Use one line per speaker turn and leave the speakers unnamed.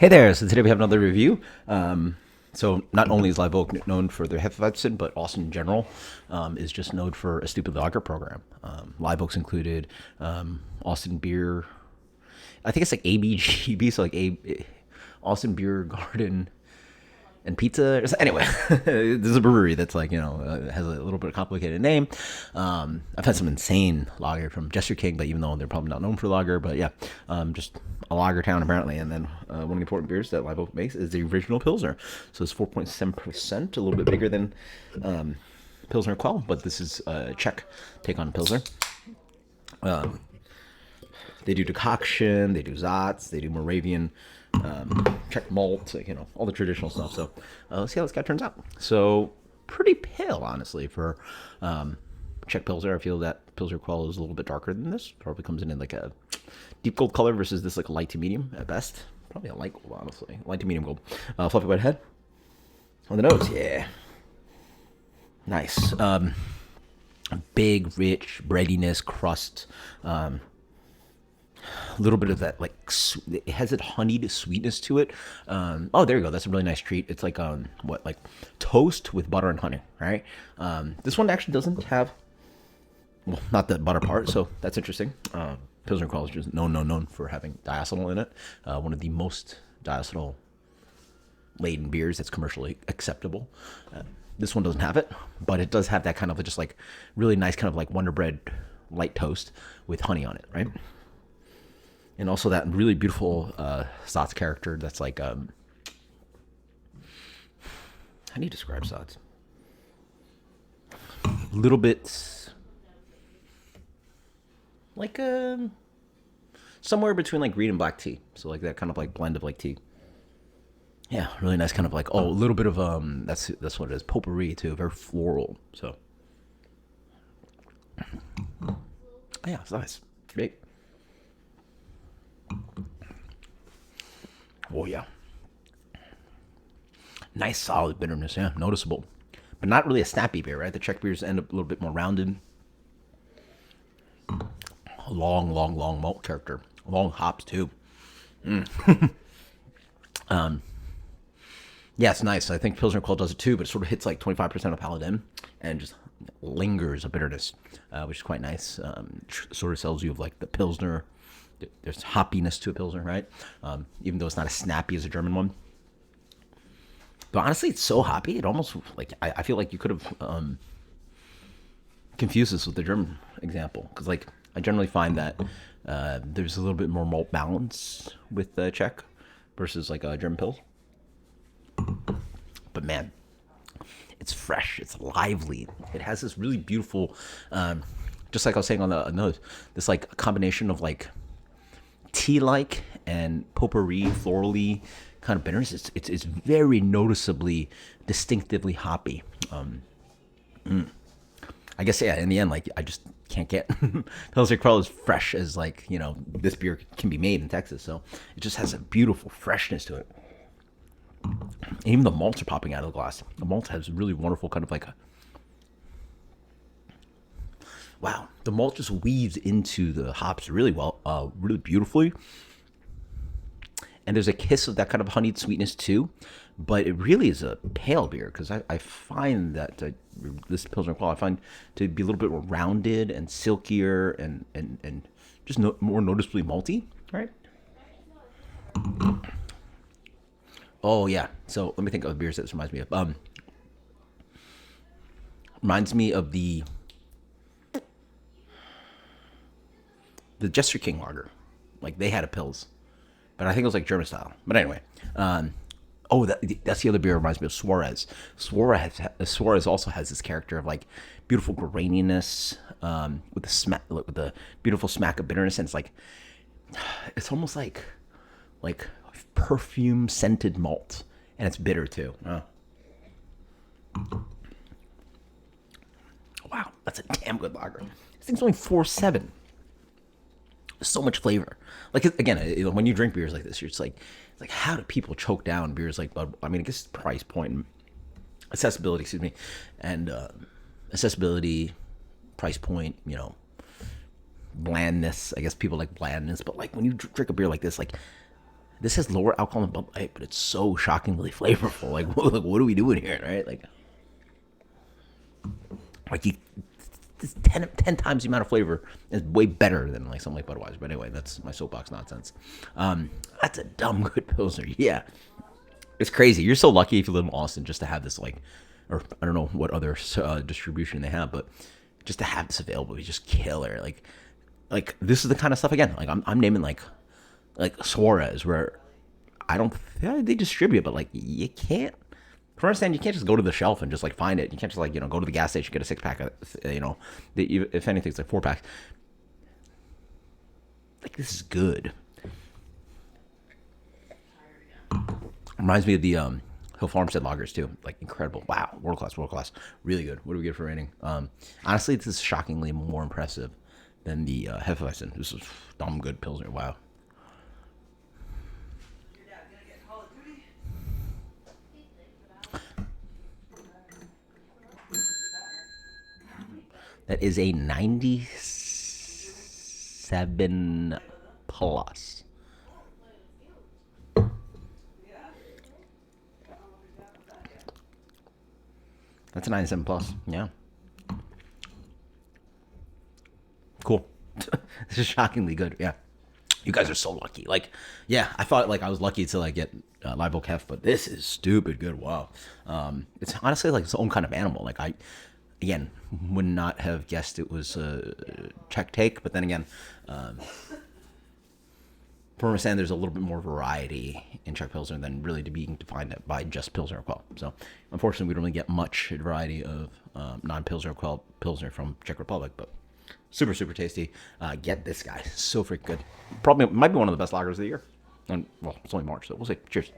Hey there! So today we have another review. So not only is Live Oak known for their Hefeweizen, but Austin in general is just known for a stupid lager program. Live Oak's included Austin Beer. I think it's like ABGB, so like Austin Beer Garden and Pizza. Anyway, this is a brewery that's like, has a little bit of complicated name. I've had some insane lager from Jester King, but even though they're probably not known for lager, but yeah, just a lager town apparently. And then one of the important beers that Live Oak makes is the original Pilsner. So it's 4.7%, a little bit bigger than Pilsner Quell, but this is a Czech take on Pilsner. They do decoction, they do Zats, they do Moravian, Czech malt, all the traditional stuff. So let's see how this guy turns out. So pretty pale, honestly, for Czech Pilsner. I feel that Pilsner Quell is a little bit darker than this. Probably comes in like a deep gold color versus this like a light to medium at best. Probably a light gold, honestly. Light to medium gold. Fluffy white head. On the nose, yeah. Nice. Big, rich breadiness, crust. A little bit of that, like, it has that honeyed sweetness to it. Oh, there you go. That's a really nice treat. It's like, like toast with butter and honey, right? This one actually doesn't have, well, not the butter part, so that's interesting. Pilsner Quell is just known for having diacetyl in it. One of the most diacetyl laden beers that's commercially acceptable. This one doesn't have it, but it does have that kind of just like really nice kind of like Wonder Bread light toast with honey on it, right? And also that really beautiful Sots character that's like, how do you describe Sots? A little bit like somewhere between like green and black tea. So like that kind of like blend of like tea. Yeah, really nice kind of like, a little bit of, that's what it is, potpourri too, very floral. So, yeah, it's nice. Great. Oh, yeah. Nice, solid bitterness, yeah, noticeable. But not really a snappy beer, right? The Czech beers end up a little bit more rounded. Long malt character. Long hops, too. Yeah, it's nice. I think Pilsner Quell does it, too, but it sort of hits like 25% of palate in and just lingers a bitterness, which is quite nice. Sort of tells you of like the Pilsner. There's hoppiness to a Pilsner, right? Even though it's not as snappy as a German one. But honestly, it's so hoppy, it almost, like, I feel like you could have confused this with the German example. Because, like, I generally find that there's a little bit more malt balance with the Czech versus, like, a German Pils. But, man, it's fresh, it's lively. It has this really beautiful, just like I was saying on the nose, this, like, combination of, like, tea-like and potpourri, florally kind of bitterness. It's very noticeably, distinctively hoppy. I guess, yeah, in the end, like, I just can't get Pilsner Quell as fresh as, like, this beer can be made in Texas. So it just has a beautiful freshness to it. And even the malts are popping out of the glass. The malt has really wonderful kind of like a, wow, the malt just weaves into the hops really well, really beautifully. And there's a kiss of that kind of honeyed sweetness too, but it really is a pale beer because I find that this Pilsner Quell I find to be a little bit more rounded and silkier and just more noticeably malty, right? Oh yeah, so let me think of beers that this reminds me of. Reminds me of the Jester King lager. Like, they had a Pils, but I think it was like German style. But anyway, that's the other beer that reminds me of Suarez. Suarez also has this character of like beautiful graininess, with the beautiful smack of bitterness, and it's almost like perfume scented malt, and it's bitter too. Oh. Wow, that's a damn good lager. This thing's only 4.7. So much flavor. Like, again, when you drink beers like this, you're just like, it's like, how do people choke down beers like Bud? I mean, I guess price point, accessibility, excuse me, and accessibility, price point, blandness. I guess people like blandness, but like when you drink a beer like this, like This has lower alcohol than Bud Light, but it's so shockingly flavorful. Like, what are we doing here, right? Like you, it's 10 times the amount of flavor is way better than like something like Budweiser. But anyway, that's my soapbox nonsense. That's a dumb good Pilsner. Yeah, it's crazy. You're so lucky if you live in Austin just to have this like, or I don't know what other distribution they have, but just to have this available is just killer. Like this is the kind of stuff again. Like I'm naming like Suarez, where I don't yeah, they distribute, but like you can't. For understand, you can't just go to the shelf and just like find it. You can't just like go to the gas station get a 6 pack. If anything, it's like 4 packs. Like this is good. Reminds me of the Hill Farmstead lagers too. Like incredible. Wow, world class, really good. What do we get for rating? Honestly, this is shockingly more impressive than the Hefeweizen. This is dumb good Pilsner. Wow. That is a 97 plus. That's a 97 plus. Yeah. Cool. This is shockingly good. Yeah. You guys are so lucky. Like, yeah, I thought like I was lucky to like get Live Oak Hef, but this is stupid good. Wow. It's honestly like its own kind of animal. Like again, would not have guessed it was a Czech take, but then again, from what I'm saying, there's a little bit more variety in Czech Pilsner than really to being defined by just Pilsner Quell. So, unfortunately, we don't really get much variety of non-Pilsner Quell Pilsner from Czech Republic, but super, super tasty. Get this guy. So freaking good. Probably might be one of the best lagers of the year. And, well, it's only March, so we'll see. Cheers.